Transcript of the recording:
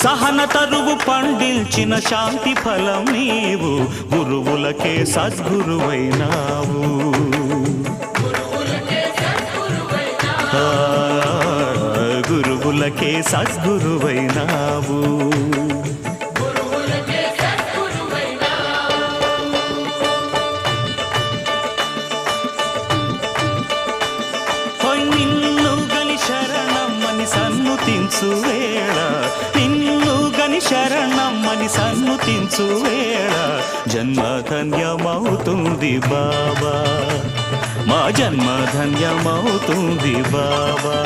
సహన తరువు పండించిన శాంతి ఫలం నీవు గురువులకే సద్గురువైనావు గురువులకే సద్గురువైనావు నిన్ను గని శరణమ్మని సన్నుతించు వేళ నిన్ను గని శరణమ్మని సన్నుతించు వేళ జన్మ ధన్యమవుతుంది బాబా మా జన్మ ధన్యమవుతుంది బాబా